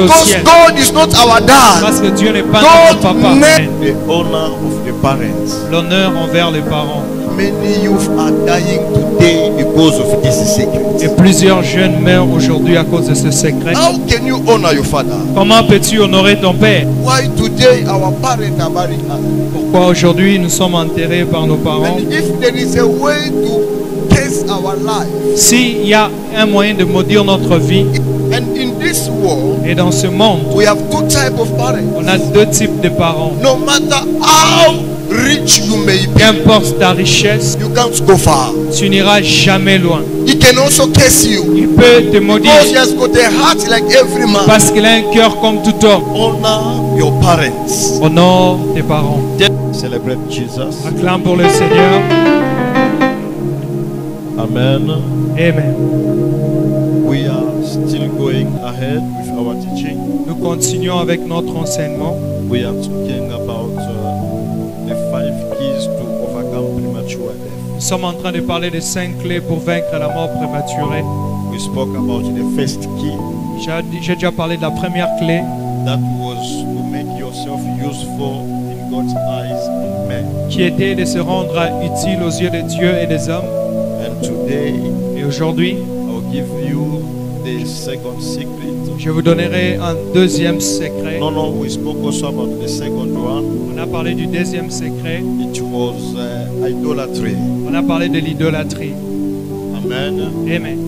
au Because ciel. God is not our dad. Parce que Dieu n'est pas notre God papa. made The honor of the parents. L'honneur envers les parents. Many youth are dying today because of this secret. Et plusieurs jeunes meurent aujourd'hui à cause de ce secret. How can you honor your father? Comment peux-tu honorer ton père? Why today our parents are burying us? Pourquoi aujourd'hui nous sommes enterrés par nos parents? And if there is a way to test our life, S'il y a un moyen de maudire notre vie, and in this world, et dans ce monde, we have two types of parents. on a deux types de parents. No matter how rich you may be, Qu'importe ta richesse, you can't go far. tu n'iras jamais loin. He can also curse you Il peut te because he maudire has got a heart like every man. parce qu'il a un cœur comme tout homme. Honor your parents. Honore tes parents. Celebrate Jesus. Acclame pour le Seigneur. Amen. Amen. We are still going ahead with our teaching. Nous continuons avec notre enseignement. We are talking about the 5 keys to overcome premature death. Nous sommes en train de parler des 5 clés pour vaincre la mort prématurée. We spoke about the first key, J'ai déjà parlé de la première clé, that was to make yourself useful in God's eyes and men. qui était de se rendre utile aux yeux de Dieu et des hommes. And today Et aujourd'hui, I'll give you the second secret. je vous donnerai un deuxième secret. No, we spoke also about the second one. On a parlé du deuxième secret. It was idolatry. On a parlé de l'idolâtrie. Amen. Amen.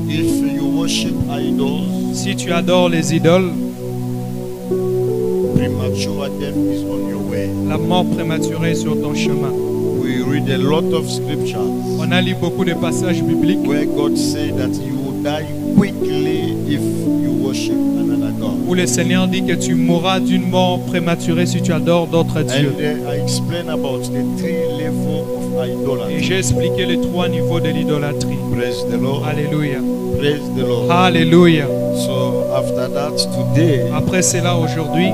If you worship idols, Si tu adores les idoles, premature death is on your way. la mort prématurée est sur ton chemin. We read a lot of scriptures On a lu beaucoup de passages bibliques where God said that you will die quickly if you worship another God. où le Seigneur dit que tu mourras d'une mort prématurée si tu adores d'autres dieux. And I explained about the 3 levels of Et idolatry. j'ai expliqué les 3 niveaux de l'idolâtrie. Praise the Lord. Alléluia. Praise the Lord. Alléluia. So after that, today Après cela, aujourd'hui,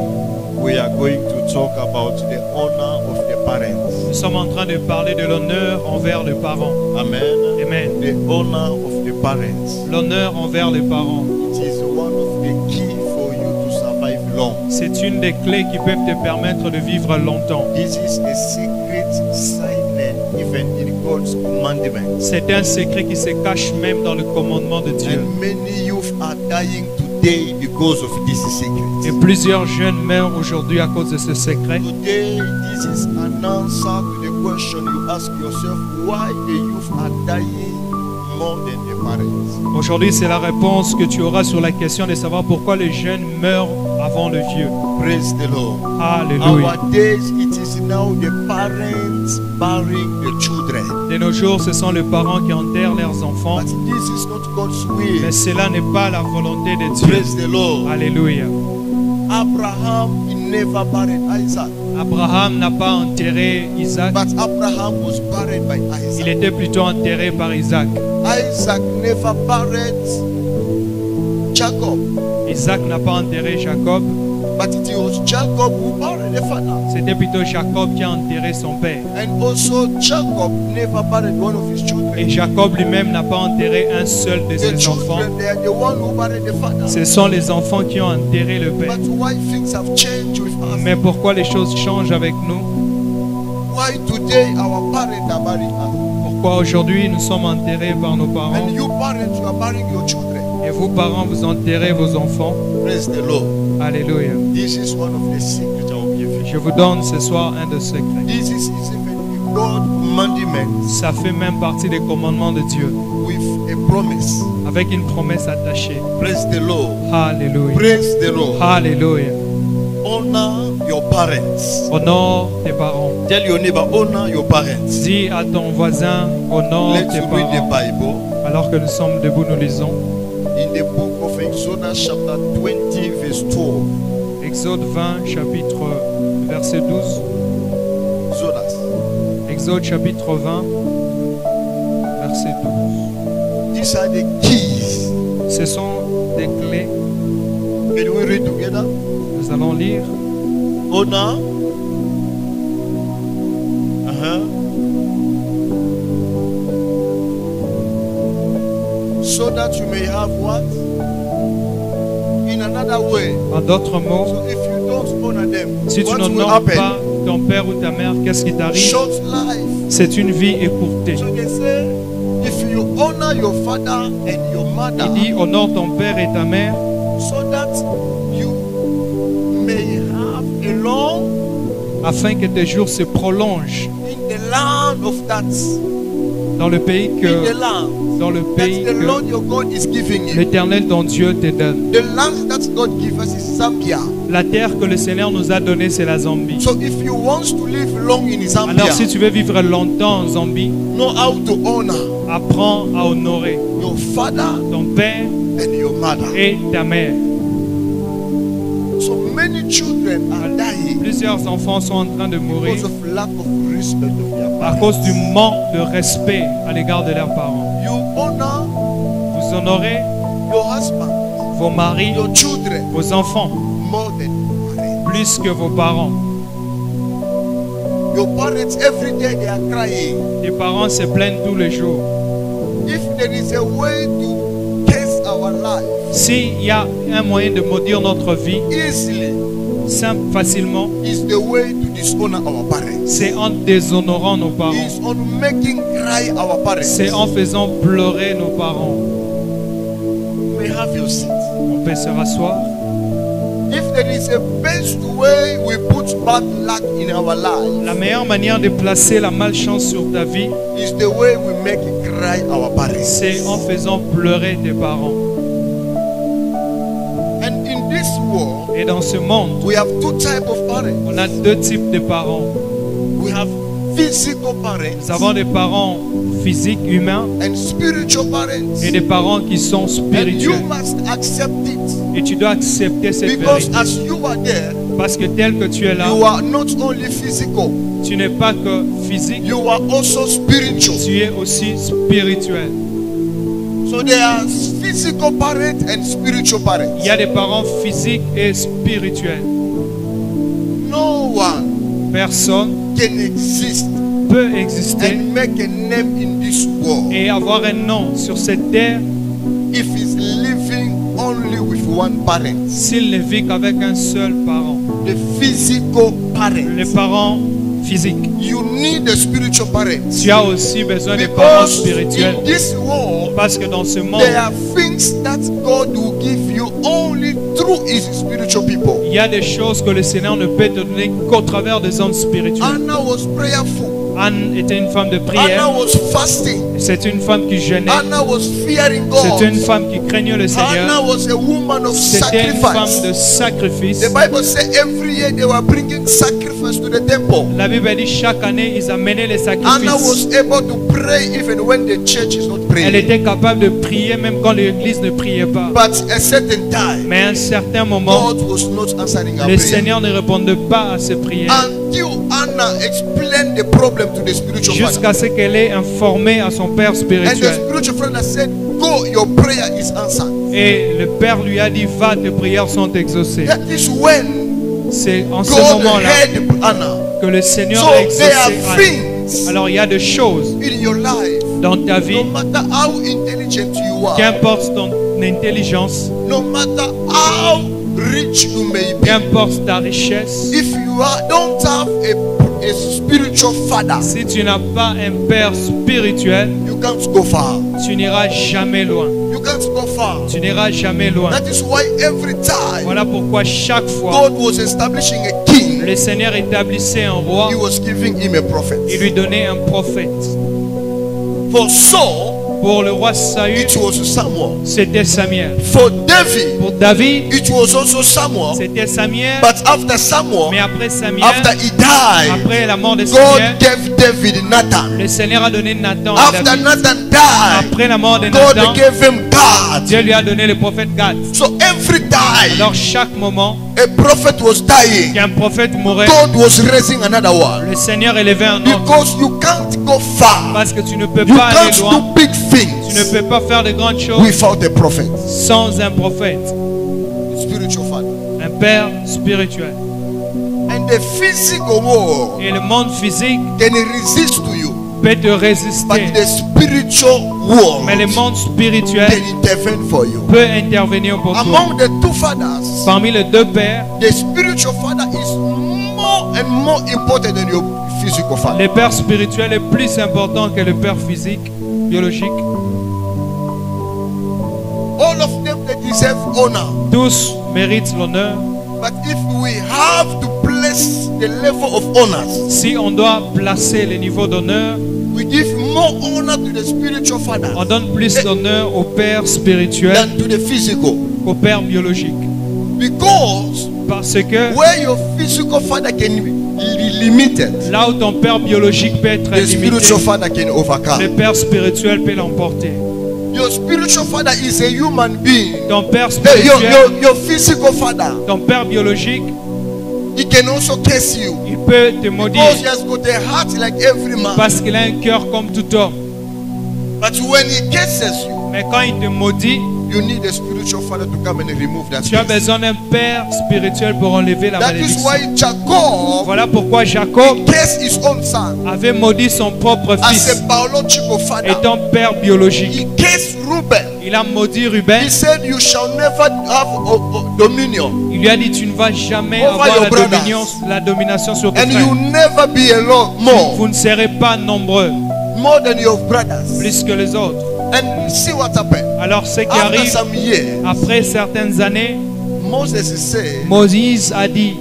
we are going to talk about the honor of the parents. nous sommes en train de parler de l'honneur envers les parents. Amen. Amen. The honor of the parents. L'honneur envers les parents. It is one of the key for you to survive long. C'est une des clés qui peuvent te permettre de vivre longtemps. This is a secret silent even in God's commandments. C'est un secret qui se cache même dans le commandement de Dieu. And many youth are dying today because of this Et secret. plusieurs jeunes meurent aujourd'hui à cause de ce secret. Today, this is an answer to the question you ask yourself: why the youth are dying more than the parents? Aujourd'hui, c'est la réponse que tu auras sur la question de savoir pourquoi les jeunes meurent avant le vieux. Praise the Lord. Alléluia. Our days, it is now the parents burying the children. De nos jours, ce sont les parents qui enterrent leurs enfants. But this is not God's will. Mais cela n'est pas la volonté de Dieu. Praise the Lord. Alléluia. Abraham, he never buried Isaac, Abraham n'a pas enterré Isaac. but Abraham was buried by Il Isaac. était plutôt enterré par Isaac. Isaac never buried Jacob, Isaac n'a pas enterré Jacob. but it was Jacob who buried the father. C'était plutôt Jacob qui a enterré son père. And also Jacob never buried one of his Et children. Jacob lui-même n'a pas enterré un seul de The ses enfants. children, they are the one who buried the father. Ce sont les enfants qui ont enterré le père. But why things have changed with us? Mais pourquoi les choses changent avec nous? Why today our parents are burying us? Pourquoi aujourd'hui nous sommes enterrés par nos parents? And you parents, you are burying your children. Et vous, parents, vous enterrez vos enfants. Praise the Lord. Alléluia. This is one of the secrets I will give you. Je vous donne ce soir un de secrets. This is even a God commandment Ça fait même partie des commandements de Dieu, with a promise. avec une promesse attachée. Praise the Lord. Alléluia. Praise the Lord. Alléluia. Honor your parents. Honore tes parents. Tell your neighbor, honor your parents. Dis à ton voisin, honore Let's tes read the parents. Bible Alors que nous sommes debout, nous lisons in the book of Exodus, chapter 20, verse 12. Exode 20, chapitre verset 12. Exodus. Exode chapitre 20, verset 12. These are the keys. Ce sont des clés. Can we read together? Nous allons lire. Honor. So that you may have what? In an another way, En d'autres mots, so if you don't honor them, si tu what will n'honores happen? pas ton père ou ta mère, qu'est-ce qui t'arrive? Short life. C'est une vie écourtée. So they say, if you honor your father and your mother, Il dit honore ton père et ta mère so that you may have a long afin que tes jours se prolongent in the land of that, dans le pays in the que land that the Lord your God is giving you. l'Éternel ton Dieu te donne. The land that God gives us is Zambia. La terre que le Seigneur nous a donnée, c'est la Zambie. So if you want to live long in Zambia, Alors si tu veux vivre longtemps en Zambie, know how to honor apprends à honorer your father ton père and your mother. et ta mère. So many children are dying Plusieurs enfants sont en train de mourir because of lack of respect of their à parents. cause du manque de respect à l'égard de leurs parents. You honor Vous honorez your husband, vos maris, your children vos enfants, more than your parents. plus que vos parents. Your parents every day they are crying. Tes parents se plaignent tous les jours. If there is a way to test our life S'il y a un moyen de maudire notre vie, easily, simple, facilement, is the way to dishonor our parents. c'est en déshonorant nos parents. Is on making cry our parents. C'est en faisant pleurer nos parents. You may have your seat. On peut se rasseoir. If there is a best way we put bad luck in our life, La meilleure manière de placer la malchance sur ta vie, is the way we make cry our parents. c'est en faisant pleurer tes parents. And in this world, Et dans ce monde, we have two types of parents. on a deux types de parents. We have physical Nous parents avons des parents physiques, humains, and spiritual parents. et des parents qui sont And you spirituels. must accept it. Et tu dois accepter cette Because vérité. as you are there, Parce que tel que tu es là, you are not only physical, tu n'es pas que physique, you are also spiritual. tu es aussi spirituel. So there are physical parents and spiritual parents. Il y a des parents physiques et spirituels. No one Personne can exist peut exister and make a name in this world et avoir un nom sur cette terre if he's living only with one parent. s'il ne vit qu'avec un seul parent. The physical Les parents. parents physiques. You need the spiritual parents. Tu as aussi besoin des parents Because spirituels. in this world, Parce que dans ce monde, there are things that God will give you only through his spiritual people. il y a des choses que le Seigneur ne peut te donner qu'au travers des hommes spirituels. Anna was prayerful. Anne était une femme de Anna prière. was fasting. C'est une femme qui jeûnait. Anna was fearing C'est une God. femme qui craignait le Anna Seigneur. was a woman of C'était une femme sacrifice. de sacrifice. The Bible says every year they were bringing sacrifice to the temple. La Bible dit chaque année, ils amenaient les Anna sacrifices. was able to pray even when the church is not Elle praying. était capable de prier même quand l'église ne priait pas. But a certain time, Mais à un certain moment, God was not answering her le prayer. Seigneur ne répondait pas à ses prières. Until Anna explained the problem to the spiritual Jusqu'à father. ce qu'elle ait informé à son père And the spirituel. spiritual father said, go, your prayer is answered. Et le père lui a dit, va, tes prières sont exaucées. That is when C'est en ce God moment-là heard Anna. que le Seigneur So a there exaucé are Anne. things Alors il y a des choses in your life, dans ta vie, no matter how intelligent you are, qu'importe ton intelligence, no matter how rich you may be, qu'importe ta richesse, if you don't have a spiritual father, si tu n'as pas un père spirituel, you can't go far. tu n'iras jamais loin. You can't go far. Tu n'iras jamais loin. That is why every time Voilà pourquoi chaque fois, God was establishing a king, le Seigneur établissait un roi, he was giving him a prophet. il lui donnait un prophète. For Saul, Pour le roi Saül, it was Samuel. c'était Samuel. For David, Pour David, it was also Samuel. c'était Samuel. But after Samuel, Mais après Samuel, after he died, après la mort de God Samuel, gave David Nathan. le Seigneur a donné Nathan à After David. Nathan died, Après la mort de God Nathan, gave him God. Dieu lui a donné le prophète Gad. So every time Alors chaque moment a prophet was dying, qu'un prophète mourait, God was raising another one. le Seigneur élevait un autre. Because you can't go far. Parce que tu ne peux You pas aller can't loin. do big Tu ne things peux pas faire de grandes choses without a prophet. sans un prophète, Spiritual father. un père spirituel. And the physical world Et le monde physique can resist to you. peut te résister. but the spiritual world Mais le monde spirituel can intervene for you. peut intervenir pour toi. Among the two fathers, Parmi les deux pères, the spiritual father is more and more important than your physical father. le père spirituel est plus important que le père physique, biologique. All of them, they deserve honor. Tous méritent l'honneur. But if we have to place the level of honors, Si on doit placer les niveaux d'honneur, we give more honor to the spiritual father on donne plus d'honneur au père spirituel than to the physical. qu'au père biologique. Because Parce que where your physical father can be limited, là où ton père biologique peut être the limité, spiritual father can le overcome. père spirituel peut l'emporter. Your spiritual father is a human being. Ton père Hey, spirituel, your physical father, ton père biologique, he can also curse you. il peut te maudire Because he has got a heart like every man. parce qu'il a un cœur comme tout homme. But when he curses you, Mais quand il te maudit, you need a spiritual father to come and remove that tu as curse. besoin d'un père spirituel pour enlever la That is malédiction. why Jacob Voilà pourquoi Jacob cursed his own son avait maudit son propre as a fils, biological father. étant père biologique. He cursed Reuben. Il a maudit Ruben. He said, "You shall never have dominion, Il lui a dit, tu ne vas jamais Over avoir your la domination sur tes and frères. you never be alone more, Vous ne serez pas nombreux, more than your brothers." plus que les autres. And see what happened. Alors ce qui After arrive, some years, après certaines années, Moses said, Moïse a dit,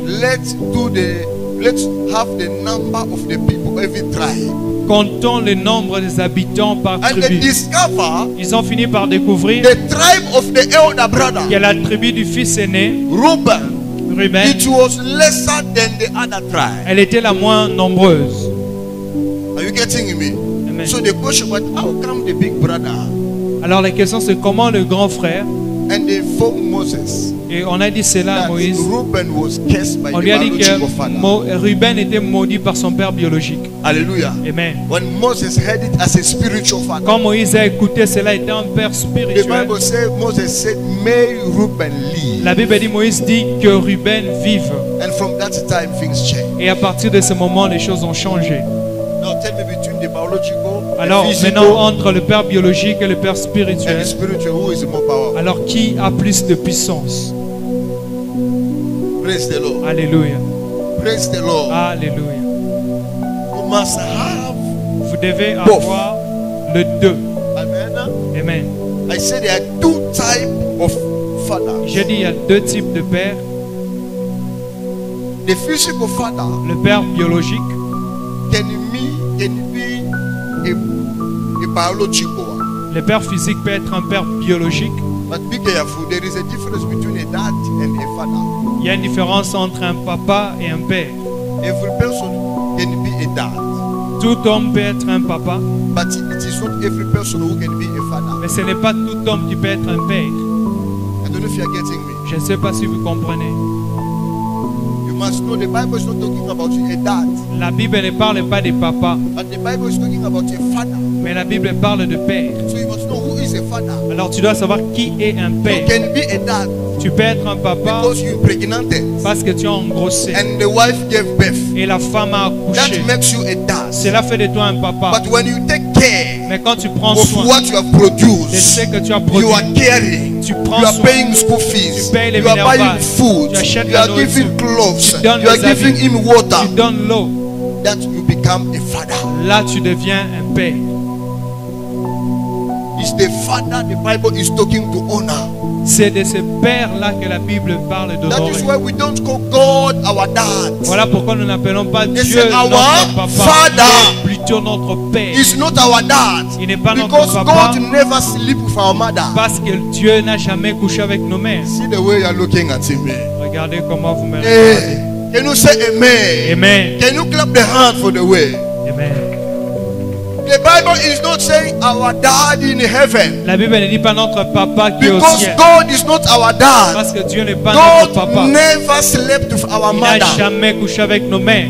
let's have the number of the people, every tribe. comptons le nombre des habitants par And they tribu. discover Ils ont fini par découvrir the tribe of the elder brother, que la tribu du fils aîné, Reuben, Ruben, it was lesser than the other tribe. elle était la moins nombreuse. Are you getting me? Amen. So the question was, how come the big brother Alors la question c'est comment le grand frère, and they informed Moses et on a dit cela à that Moïse, Reuben was cursed by on the lui a dit biological father. que Ruben était maudit par son père biologique. Hallelujah. Amen. When Moses heard it as a spiritual father, Quand Moïse a écouté cela, était un père the spirituel. Bible says Moses said, "May Reuben live." La Bible dit, Moïse dit que Ruben vive. And from that time, things changed. Et à partir de ce moment, les choses ont changé. Now tell me, between the biological, Alors the physical, maintenant, entre le père biologique et le père and spirituel, the spiritual, who is more powerful? alors qui a plus de puissance? Praise the Lord. Alléluia. Praise the Lord. Alléluia. You must have. Vous devez Both. avoir le deux. Amen. Amen. I said there are two types of fathers. J'ai dit, il y a deux types de pères. The physical father Le père biologique can be a biological one. le père physique peut être un père biologique. But be careful, there is a difference between a dad and a father. Il y a une différence entre un papa et un père. Every person can be a dad, Tout homme peut être un papa, but it is not every person who can be a father. mais ce n'est pas tout homme qui peut être un père. I don't know if you are getting me. Je ne sais pas si vous comprenez. You must know the Bible is not talking about a dad, La Bible ne parle pas de papa, but the Bible is talking about a father. mais la Bible parle de père. So you must know who is a father. Alors tu dois savoir qui est un You père. can be a dad Tu peux être un papa because you impregnated parce que tu as engrossé and the wife gave birth. et la femme a accouché. That makes you a dad. Cela fait de toi un papa. But when you take care Mais quand tu prends of soin what you have de produced, ce que tu as you produit, are caring, tu you prends are soin, paying school fees, Tu payes les you are buying minervales, food, tu achètes you la are giving nourriture, clothes, tu donnes you are les habits, giving him water, tu donnes l'eau. that you become a father. Là, tu deviens un père. It's the father the Bible is talking to honor. C'est de ce père-là que la Bible parle That is d'honorer. why we don't call God our dad. Voilà pourquoi nous n'appelons pas They Dieu say our notre papa, father. mais plutôt notre père. He's not our dad. Il n'est pas notre Because papa God never sleep with our mother. parce que Dieu n'a jamais couché avec nos mères. See the way you are looking at him. Regardez comment vous me Hey, regardez. can you say amen? Amen. Can you clap the hand for the way? Amen. The Bible is not saying our dad in heaven. La Bible ne dit pas notre papa qui est au Because ciel. God is not our dad. Parce que Dieu n'est pas notre God papa. never slept with our Il n'a mother. jamais couché avec nos mères.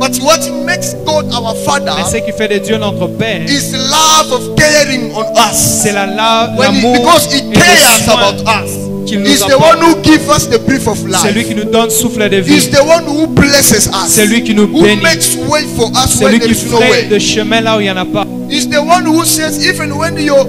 But what makes God our Mais father ce qui fait de Dieu notre père, is love of caring on us. c'est When l'amour because He et le cares soin. about us. qu'il nous He's the apporte. one who gives us the breath of C'est lui life. qui nous donne souffle de He's vie. the one who blesses us. C'est lui qui nous Who bénit. makes way for us C'est when lui there qui is no fait way. de chemin là où il n'y en a pas. He's the one who says, even when your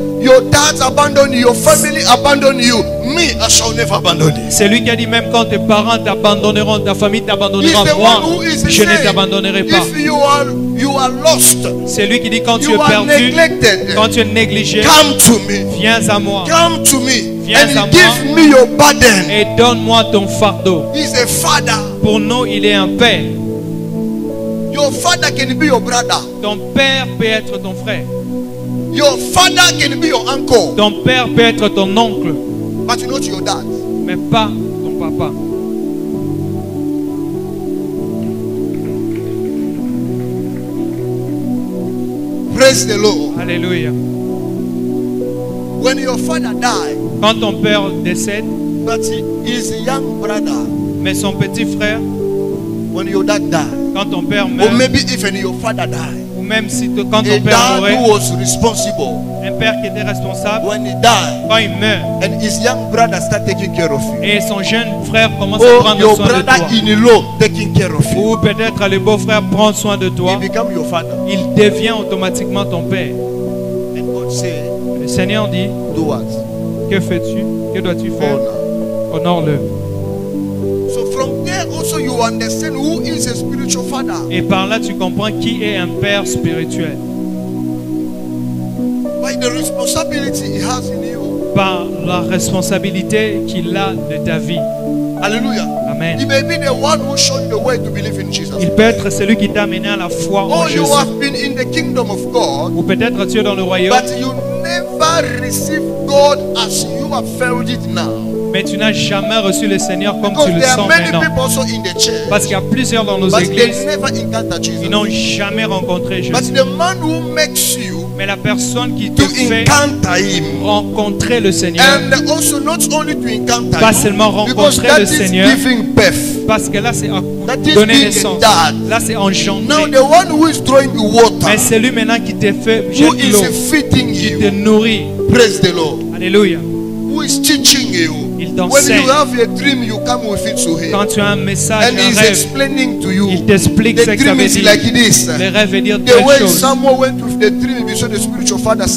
dads abandon you, your family abandon you, me, I shall never abandon you. C'est lui qui a dit même quand tes parents t'abandonneront, ta famille He's t'abandonnera, the moi, one who is je ne saying, t'abandonnerai pas. if you are lost, C'est lui qui dit quand tu you es are perdu, neglected, quand tu es négligé, come to me. viens à moi Come to me Viens à and moi. give me your burden. et donne-moi ton fardeau. He's a father. Pour nous, il est un père. Your father can be your brother. Ton père peut être ton frère. Your father can be your uncle, Ton père peut être ton oncle, but not your dad. mais pas ton papa. Praise the Lord. Alléluia. When your father died, Quand ton père décède, but his young brother, mais son petit frère, when your dad died, quand ton père or meurt, maybe even your father died, ou même si quand a ton père dad mourait, who was responsible, un père qui était responsable, when he died, quand il meurt, and his young brother start taking care of you, et son jeune frère commence à or prendre your soin de toi, brother-in-law taking care of you, ou peut-être le beau-frère prend soin de he toi, become your father. il devient automatiquement ton père. And God say, Le Seigneur dit, do what? que fais-tu? Que dois-tu faire? Honor. Honore-le. So from there also you understand who is a spiritual father. Et par là, tu comprends qui est un père spirituel. By the responsibility he has in you. Par la responsabilité qu'il a de ta vie. Hallelujah. He Amen. may be the one who showed you the way to believe in Jesus. Il peut être celui qui t'a amené à la foi en Or you Jésus. have been in the kingdom of God, Ou peut-être tu es dans le royaume, but you never receive God as you have felt it now. mais tu n'as jamais reçu le Seigneur comme Because tu le there are sens many maintenant. people also in the church, Parce qu'il y a plusieurs dans nos but they églises never encounter qui Jesus. n'ont jamais rencontré But Jésus. the man who makes you Mais la personne qui te to fait encounter him, rencontrer le Seigneur, and also not only to encounter pas him, seulement because rencontrer that le is Seigneur, giving birth. parce que là c'est That is donner being naissance. dad. Là c'est Now engendrer. the one who is drawing the water, Mais c'est lui maintenant qui te fait who jeter is l'eau, feeding qui te you, nourrit. praise the Lord, Alléluia. who is teaching you. Il When t'enseigne. you have a dream, you come with it to him, Quand tu as un message, and un he's rêve, explaining to you. il t'explique The ce que ça dream veut is dire. like this. Le rêve veut dire The telle way chose. Samuel went with the dream, we saw the spiritual father,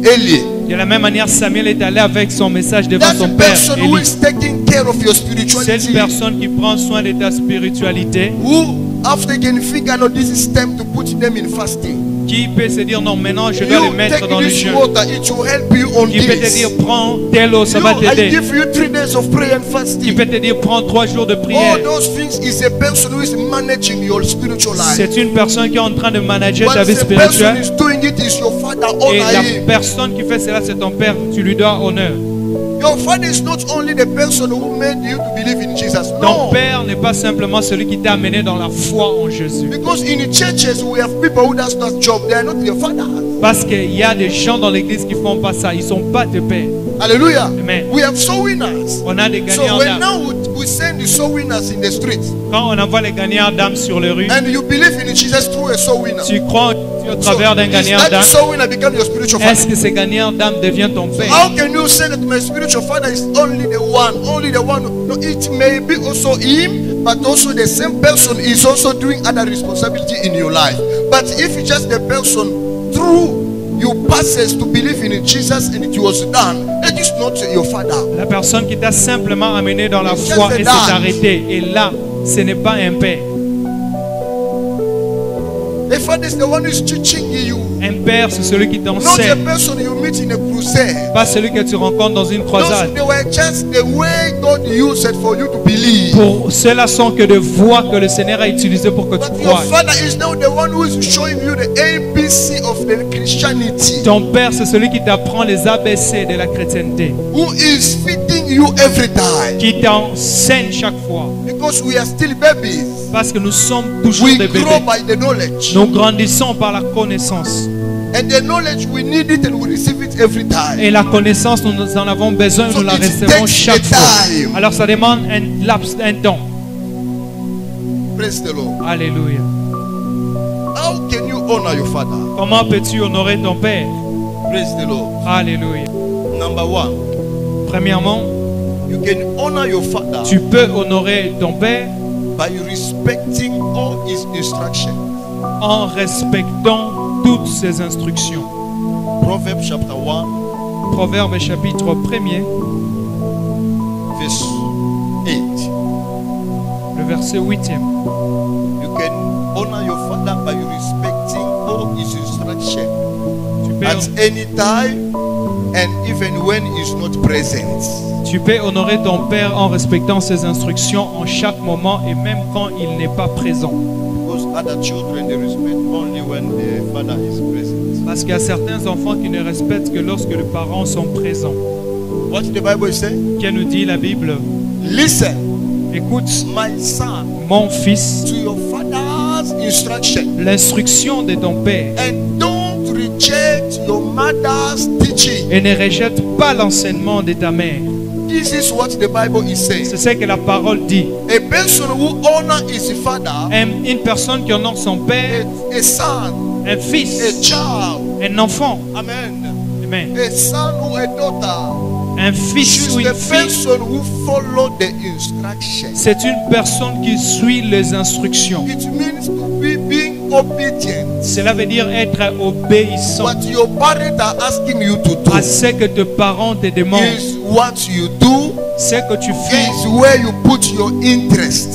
Eli. De la même manière, Samuel est allé avec son message devant That's son the père, person who Élie. is taking care of your Cette spirituality. personne qui prend soin de ta spiritualité, Who, after can figure out this is time to put them in fasting. qui peut se dire non, maintenant je dois You le mettre take dans le this jeûne. water, it will help you on Qui peut te this. dire prends telle eau, ça va I t'aider. give you 3 days of prayer and Qui fasting. peut te dire prends 3 jours de prière. All those things is a person who is managing your spiritual life. C'est une personne qui est en train de manager ta Once vie the person spirituelle. is doing it, is your father. Et Honor la him. personne qui fait cela, c'est ton père. Tu lui dois honneur. Your father is not only the person who made you to believe in Jesus. Ton No. père n'est pas simplement celui qui t'a amené dans la foi en Jésus. Because in the churches we have people who does that job. They are not your fathers. Parce qu'il y a des gens dans l'église qui font pas ça. Ils sont pas tes pères. Hallelujah. Amen. We have soul winners. On a des So gagnants when d'âme. now we send the soul winners in the street, Quand on envoie les gagnants d'âme sur les rues, and you believe in Jesus through a soul winner. tu crois au travers d'un is gagnant that d'âme. soul winner become your spiritual Est-ce father? que ces gagnants d'âme deviennent ton père? How can you say that my spiritual father is only the one? Only the one? No, it may be also him, but also the same person is also doing other responsibility in your life. But if it's just the person through you passes to believe in Jesus and it was done, it is not your father. La personne qui t'a simplement amené dans la It's foi just a et dad. s'est arrêtée. Et là, ce n'est pas un père. The father is the one who is teaching you. Un père, c'est celui qui Not the t'enseigne. person you meet in a crusade. Pas celui que tu rencontres dans une Those croisade. they were just the way God used it for you to believe. Pour ceux-là sont que de voix que le Seigneur a utilisées pour que tu But your croies. father is now the one who is showing you the ABC of the Christianity. Ton père, c'est celui qui t'apprend les ABC de la chrétienté. Who is feeding you every time. Qui t'enseigne chaque fois. Because we are still babies. Parce que nous sommes toujours We des grow bébés. by the knowledge. Nous grandissons par la connaissance. And the knowledge, we need it and we receive it every time. Et la connaissance, nous en avons besoin, So nous la it recevons takes chaque a fois. time. Alors ça demande un laps, un temps. Praise the Lord. Alléluia. How can you honor your father? Comment peux-tu honorer ton père? Praise the Lord. Alléluia. Number 1. Premièrement, you can honor your father tu peux honorer ton père by respecting all his instructions. en respectant toutes ses instructions. Proverbs chapter 1, Proverbe chapitre 1er, verse 8. le verset 8e. You can honor your father by respecting all his instructions Tu peux, at any time and even when he's not present. tu peux honorer ton père en respectant ses instructions en chaque moment et même quand il n'est pas présent. Because other children, they respect only when the father is present. Parce qu'il y a certains enfants qui ne respectent que lorsque les parents sont présents. What the Bible say? Qu'est nous dit la Bible? Listen, Écoute, my son, mon fils, to your father's instruction, l'instruction de ton père, and don't reject your mother's teaching. et ne rejette pas l'enseignement de ta mère. This is what the Bible is saying. C'est ce que la parole dit. A person who honors his father, Une personne qui honore son père, a son, un a fils, child, un enfant, amen, amen, a son or a daughter, un fils ou she's une the fille, person who follow the instructions. c'est une personne qui suit les instructions. It means to be being obedient. Cela veut dire être obéissant What your parents are asking you to do à ce que tes parents te demandent. is what you do, Ce que tu fais is where you put your interest.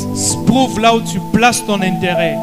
prouve là où tu places ton intérêt.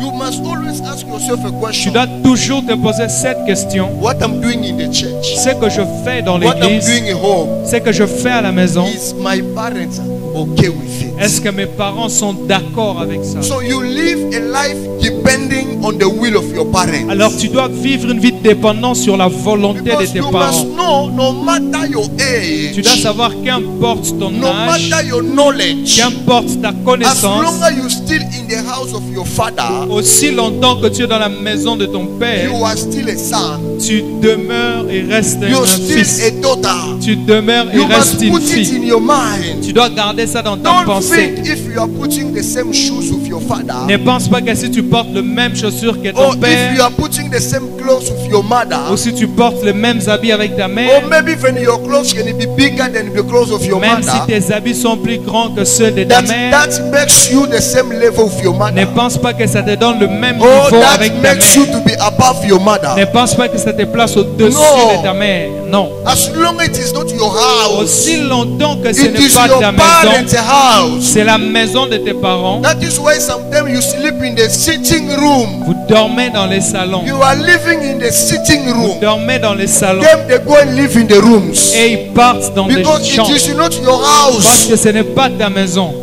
You must always ask yourself a Tu question. dois toujours te poser cette question. What I'm doing in the church, Ce que je fais dans what I'm l'église, doing at home, ce que je fais à la maison, is my parents okay with it? est-ce que mes parents sont d'accord avec ça? So you live a life depending on the will of your parents. Alors tu dois vivre une vie dépendante sur la volonté de Because tes you must parents. know, no matter your age, Tu dois savoir qu'importe ton no âge, matter your knowledge, qu'importe ta as connaissance, long as you still in the house of your father, aussi longtemps que tu es dans la maison de ton père, you are still a son. tu demeures et restes You're un still fils. a daughter. Tu demeures et You restes must une put it fille. in your mind. Tu dois garder ça dans ta Don't pensée. think if you are putting the same shoes with your father, Ne pense pas que si tu portes les mêmes chaussures que or ton if you père, are putting the same clothes with your mother, ou si tu portes les mêmes habits avec ta or mère, maybe even your clothes can be bigger than the clothes of your même si mother, tes habits sont plus grands que ceux de ta mère, that makes you the same level of your ne mother. pense pas que ça te donne le même Oh, niveau that avec ta makes you mère. to be above your Ne mother. pense pas que ça te place au-dessus No. de ta mère. Non. As long as it is not your house, Aussi longtemps que ce it n'est is pas your ta parents' maison, house. c'est la maison de tes parents. That is why sometimes you sleep in the sitting room. Vous dormez dans les salons. You are living in the sitting Vous room. dormez dans les salons. Them they go and live in the rooms Et ils partent dans des because it chambres. is not your Parce house. que ce n'est pas ta maison.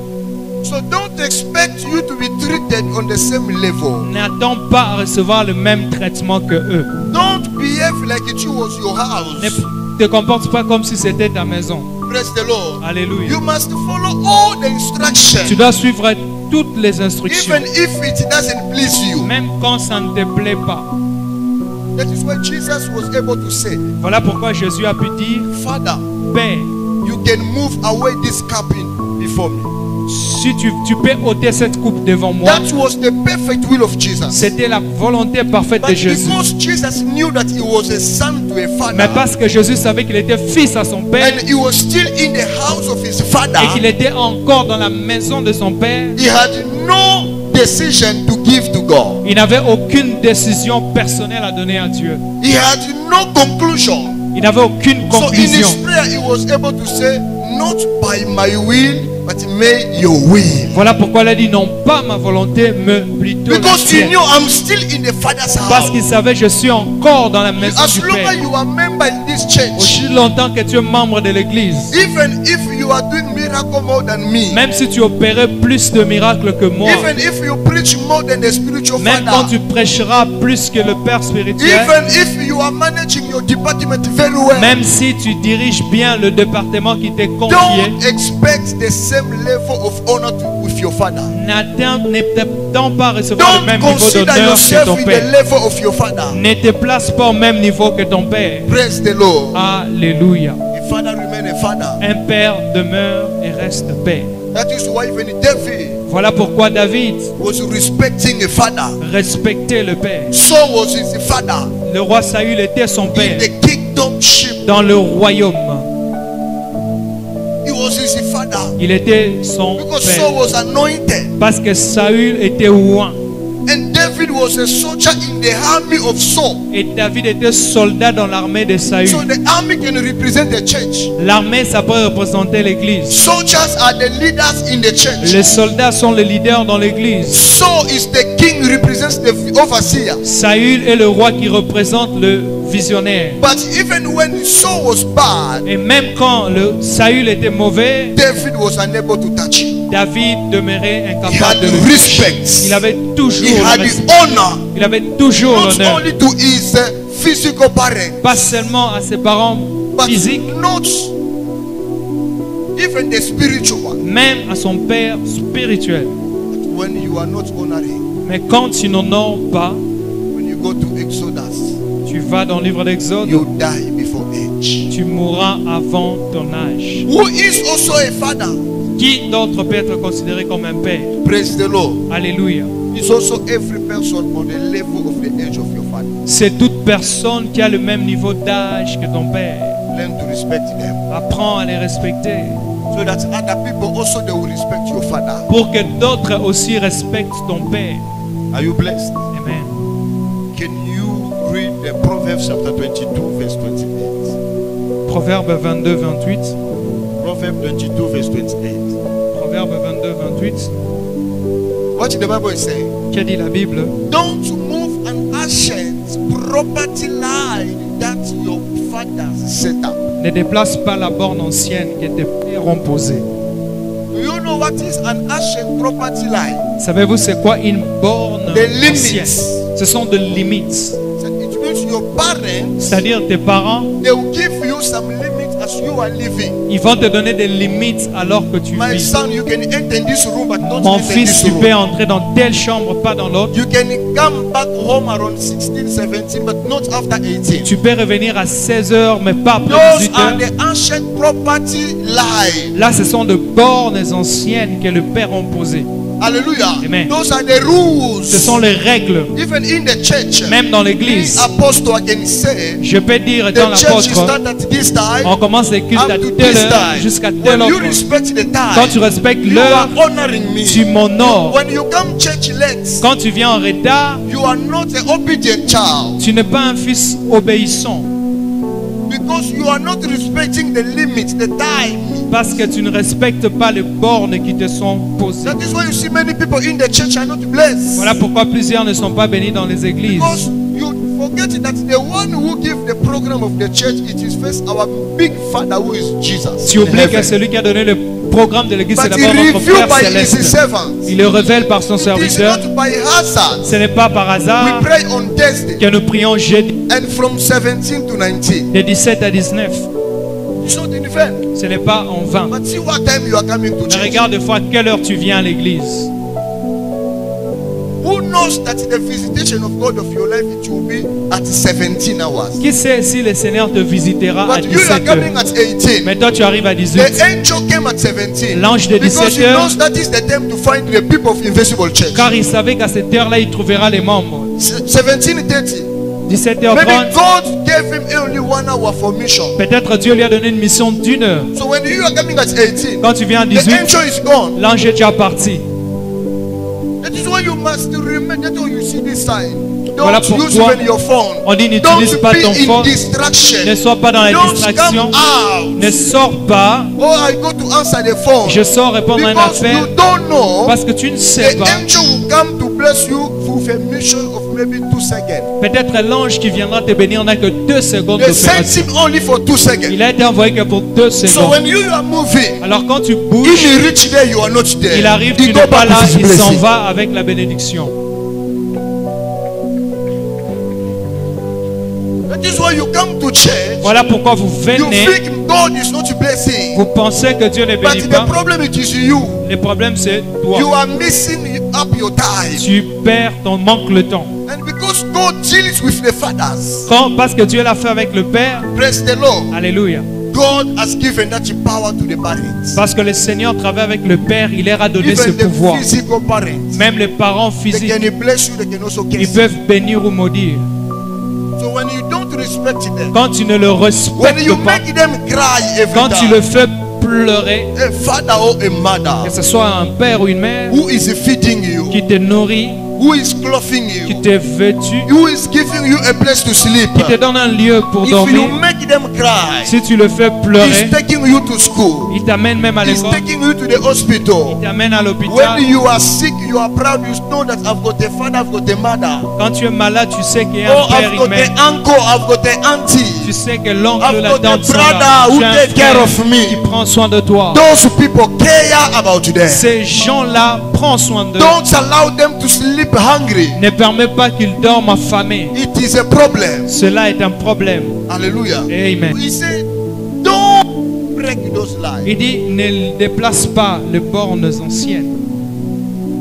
So don't expect you to be treated on the same level. N'attends pas à recevoir le même traitement que eux. Don't behave like it was your Ne house. te comporte pas comme si c'était ta maison. Praise the Lord. Alléluia. You must follow all the Tu instructions, dois suivre toutes les instructions. even if it doesn't please you. Même quand ça ne te plaît pas. That is why Jesus was able to say, Voilà pourquoi Jésus a pu dire, Father, Père, you can move away this cup before me. si tu peux ôter cette coupe devant moi, That was the perfect will of Jesus. c'était la volonté parfaite de But Jésus. because Jesus knew that he was a son to a Mais father, parce que Jésus savait qu'il était fils à son père and he was still in the house of his father, et qu'il était encore dans la maison de son père, he had no decision to give to God. il n'avait aucune décision personnelle à donner à Dieu. He had no conclusion. Il n'avait aucune So in his conclusion. prayer, he was able to say, not by my will, but may your will. Voilà pourquoi il a dit non pas ma volonté, mais plutôt la Because he tienne. knew I'm still in the father's Parce house. qu'il savait je suis encore dans la maison As du long as Père. you are member in this church, Aussi longtemps que tu es membre de l'église, even if you are doing miracle more than me, même si tu opérais plus de miracles que moi, even if you preach more than the spiritual même quand father, tu prêcheras plus que le Père spirituel, even if you are managing your department very well, même si tu diriges bien le département qui t'est confié, don't expect the same level of honor with your father. ne t'attends pas à recevoir le Don't même niveau consider d'honneur que yourself ton in the Père. level of your father. Ne te place pas au même niveau que ton Père. Praise the Lord. Alléluia. A father remain a father. Un père demeure et reste père. That is why even David Voilà pourquoi David was respecting a father. respectait le père. Saul was his father Le roi Saül était son in père the kingdomship. dans le royaume. was his father. Il était son Because père. Saul was anointed. Parce que Saül était oint. And David was a soldier in the army of Saul. Et David était soldat dans l'armée de Saül. So the army can represent the church. L'armée, ça peut représenter l'église. Soldiers are the leaders in the church. Les soldats sont les leaders dans l'église. Saul is the king, represents the overseer. Saül est le roi qui représente le visionnaire. But even when Saul was bad, Et même quand le Saül était mauvais, David was unable to touch him. David demeurait He incapable had de le toucher. respect. Il avait toujours He le had the respect. honor, Il avait toujours not l'honneur. only to his physical parents, Pas seulement à ses parents but physiques, not even the spiritual one. même à son père spirituel. But when you are not honoring, Mais quand tu n'honores pas, when you go to Exodus, tu vas dans le livre d'Exode, you die before age. tu mourras avant ton âge. Who is also a father? Qui d'autre peut être considéré comme un père? Praise the Lord. Alléluia. It's also every person on the level of the age of your father. C'est toute personne qui a le même niveau d'âge que ton père. Learn to respect them, Apprends à les respecter so that other people also they will respect your father. pour que d'autres aussi respectent ton père. Are you blessed? Amen. Can you read the Proverbs chapter 22 verse 28? Proverbe 22, 28. Proverbs 22 verse 28. Proverbe 22, 28. What the Bible is saying? Qu'a dit la Bible? Don't move an ancient property line that your fathers set up. Ne déplace pas la borne ancienne que tes pères ont posée. Do you know what is an ancient property line? Savez-vous c'est quoi une borne The limits. ancienne? Ce sont des limites. So it means your parents, C'est-à-dire tes parents, they will give you some limits as you are living. ils vont te donner des limites alors que tu My vis. son, you can enter in this room, but not Mon enter fils, this tu peux room. entrer dans telle chambre, pas dans l'autre. You can come back home around 16, 17, but not after 18. Tu peux revenir à 16h, mais pas après Those 18 are heures. the ancient property line. Là, ce sont de bornes anciennes que le Père a posées. Hallelujah. Amen. Those are the rules. Ce sont les règles. Even in the church, Même dans being l'église, apostle, I can say, je peux dire the étant church l'apôtre, start at this time, on commence les cultes à up to telle this heure time. jusqu'à telle When you autre. respect the Quand time, tu respectes you are l'heure, honoring me. tu m'honores. When you come church late, Quand tu viens en retard, you are not an obedient child tu n'es pas un fils obéissant because you are not respecting the limits, the time. parce que tu ne respectes pas les bornes qui te sont posées. That is why you see many people in the church are not blessed. Voilà pourquoi plusieurs ne sont pas bénis dans les églises. Because you forget that the one who gives the program of the church, it is first our big father who is Jesus. Tu in oublies que heaven. celui qui a donné le programme de l'église, c'est But d'abord he notre revealed Père by his céleste. servants. Il le révèle par son It is serviteur. not by hazard. Ce n'est pas par hasard We pray on Thursday que nous prions jeudi and from 17 to 19. de 17 à 19. It's not in vain. Ce n'est pas en vain. But see what time you are coming to Mais church. regarde des fois à quelle heure tu viens à l'église. Who knows that the visitation of God of your life it will be at 17 hours? Qui sait si le Seigneur te visitera à But you are 17 coming heures. at 18. Mais toi tu arrives à 18. The angel came at 17. L'ange de Because 17 he heures. knows that is the time to find the people of Invisible Church. Car il savait qu'à cette heure-là, il trouvera les membres. 17:30. 17h30. Maybe God gave him only 1 hour for mission. Peut-être Dieu lui a donné une mission d'1 heure. So when you are coming at 18, Quand tu viens à the 18, angel is gone. l'ange est déjà parti. That is why you must remember that when you see this sign. Don't Voilà use pourquoi even your phone. on dit Don't n'utilise pas ton be in phone. distraction. Ne sois pas dans la Don't distraction. come out. Ne sors pas. Oh, I go to answer the phone. Je sors répondre à un Because appel. you don't know. Parce que tu ne sais The pas. angel will come to bless you with a mission of maybe 2 seconds. Peut-être l'ange qui viendra te bénir n'a que 2 secondes They sent d'opération. him only for 2 seconds. Il a été envoyé que pour 2 So secondes. when you are moving, Alors quand tu if bouges, you reach there, you are not there. il arrive, He tu go n'es pas back là, with his il s'en blessing. va avec la bénédiction. That is why you come to church. Voilà pourquoi vous You venez. think God is not blessing. Vous pensez que Dieu ne But bénit the pas. problem it is you. Le problème c'est You toi. are missing up your time. Tu perds ton manque le temps. And because God deals with the fathers, Parce que Dieu l'a fait avec le Père. praise the Lord. Alléluia. God has given that power to the parents. Parce que le Seigneur travaille avec le Père, il leur a donné ce Even the pouvoir. physical parents. Même les parents They physiques, can bless you, they can also ils curse you. peuvent bénir ou maudire. So when you don't respect them, Quand tu ne le when you respectes pas, make them cry every quand tu le time, fais pleurer, a father or a mother que ce soit un père ou une mère who is feeding you, qui te nourrit, who is clothing qui you, te vêtu, who is giving you a place to sleep, qui te donne un lieu pour if you dormir, make them cry, si tu le fais he's pleurer, taking you to school, il t'amène même à he's l'école, taking you to the hospital. il t'amène à When l'hôpital. you are sick, you are proud, you know that I've got a father, I've got a mother. Quand tu es malade, tu sais qu'il y a Oh, un père, I've une got mère. an uncle, I've got an Tu auntie. sais que l'oncle, I've la got a tante sont là. brother who Tu as un take care frère of me. qui prend soin de toi. Those people care about them. Ces gens-là, prends soin d'eux. Don't allow them to sleep hungry. Ne permets pas qu'ils dorment affamés. It is a problem. Cela est un problème. Hallelujah. Amen. He said, don't break those lies. Il dit, ne déplace pas les bornes anciennes.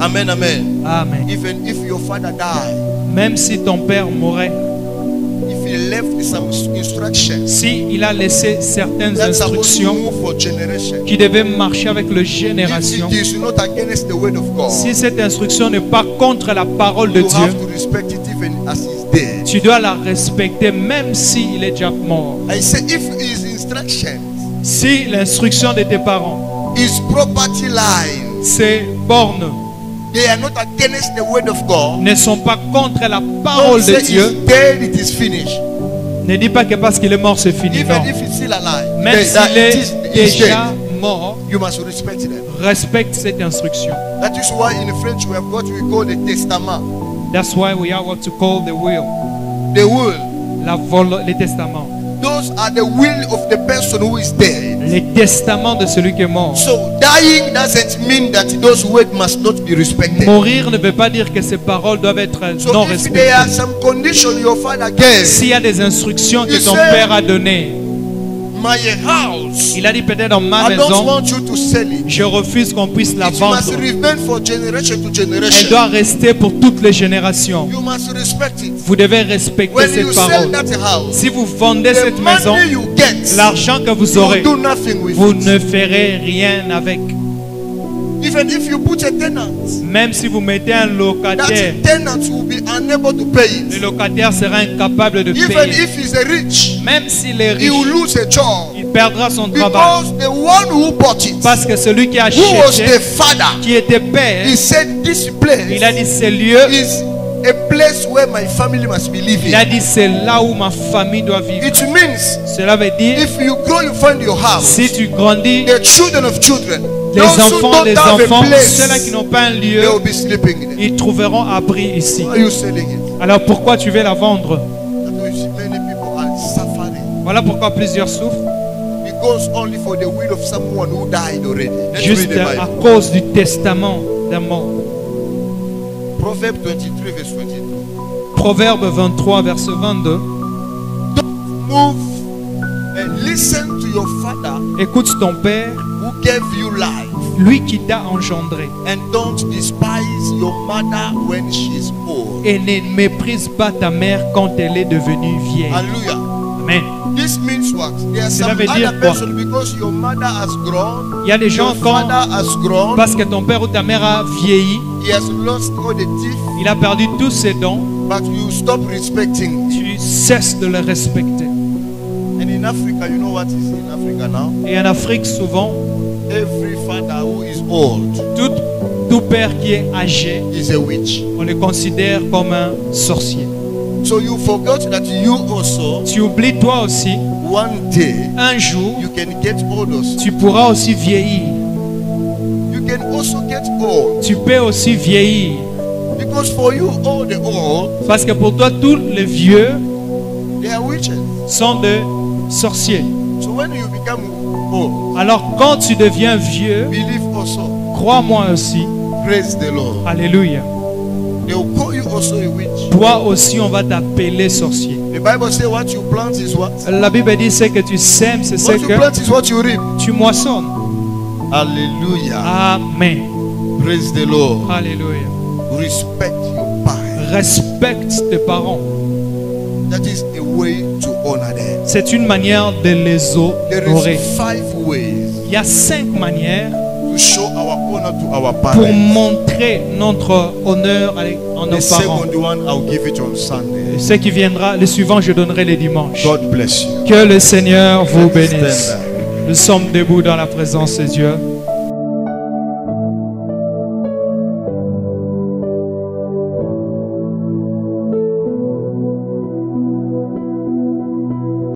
Amen, amen. Amen. Even if your father died, Même si ton père mourait, if he left some instructions, si il a laissé certaines that's supposed to instructions move for generation. qui devaient marcher avec les If générations, it is not against the word of God, si cette instruction n'est pas contre la parole de you Dieu, have to respect it even as he's dead. tu dois la respecter même s'il est déjà mort. I say, if his instructions, Si l'instruction de tes parents, his property line, ces bornes, they are not against the word of God, ne sont pas contre la don't parole say de Dieu, he's dead, it is finished. ne dis pas que parce qu'il est mort, c'est fini. Even Non. if he's still alive, Même that s'il it est is déjà dead, mort, you must respect them. respecte cette instruction. That is why in French we have what we call the testament. That's why we have what to call the will, The will. les testaments. Those are the will of the person who is dead. Les testaments de celui qui est mort. So dying doesn't mean that those words must not be respected. Mourir ne veut pas dire que ces paroles doivent être So non if there are respectées. some conditions your father gave, S'il y a des instructions que You ton say- père a données, my house, il a dit peut-être dans ma I don't maison, want you to sell it. je refuse qu'on puisse la It vendre. must remain for generation to Elle generation. doit rester pour toutes les générations. You must respect it. Vous devez respecter When you cette sell parole. that house, Si vous vendez the cette maison, money you get, l'argent que vous you aurez, do nothing with vous it. ne ferez rien avec. Even if you put a tenant, Même si vous mettez un locataire, that tenant will be unable to pay le it. locataire sera incapable de Even payer. if he's a rich, Même s'il est he will riche, lose a job. il perdra son travail. Because the one who bought it, Parce que celui qui a who was acheté, the father, qui était père, he said this place il a dit ce lieu, is a place where my family must be living. il a dit c'est là où ma famille doit vivre. It means Cela veut dire, if you grow, you find your house. si tu grandis, The children of children, les those who enfants, don't les have a enfants, place, ceux-là qui n'ont pas un they lieu, will be sleeping there. ils trouveront abri ici. Why are you selling it? Alors pourquoi tu veux la vendre? That means many people are suffering Voilà pourquoi plusieurs souffrent. because only for the will of someone who died already. Let's Juste read the à Bible. cause du testament d'un mort. Proverbs 23 verse 22. Proverbe 23, verset 22. Move and listen to your father Écoute ton père, who gave you life, lui qui t'a engendré, and don't despise your mother when she is old. et ne méprise pas ta mère quand elle est devenue vieille. Hallelujah. Amen. This means what? There are Cela some veut dire other quoi? person because your mother has grown, Il y a des gens your quand, father has grown, parce que ton père ou ta mère a vieilli, he has lost all the teeth, il a perdu tous ses dons, but you stop respecting. tu cesses de le respecter. And in Africa, you know what is in Africa now? Et en Afrique, souvent, Every father who is old tout père qui est âgé, is a witch. on le considère comme un sorcier. So you forgot that you also, Tu oublies toi aussi, one day, un jour, you can get old also. tu pourras aussi vieillir. You can also get old. Tu peux aussi vieillir. Because for you, all the old, Parce que pour toi, tous les vieux they are witches. sont des sorciers. So when you become old, Alors quand tu deviens vieux, believe also. crois-moi aussi, Praise the Lord. alléluia, They will call you also a witch. toi aussi on va t'appeler sorcier. The Bible says what you plant is what? La Bible dit ce que tu sèmes, c'est ce What you que plant is what you reap. tu moissonnes. Hallelujah. Amen. Praise the Lord. Alléluia. Respect your parents. Respecte tes parents. That is a way to honor them. C'est une manière de les There honorer. is 5 ways Il y a 5 manières to show our honor to our pour parents. montrer notre honneur en The nos parents. second one, I'll give it on Sunday. Ce qui viendra, le suivant, je donnerai les dimanches. God bless you. Que le Seigneur vous Let's bénisse. stand up. Nous sommes debout dans la présence de Dieu.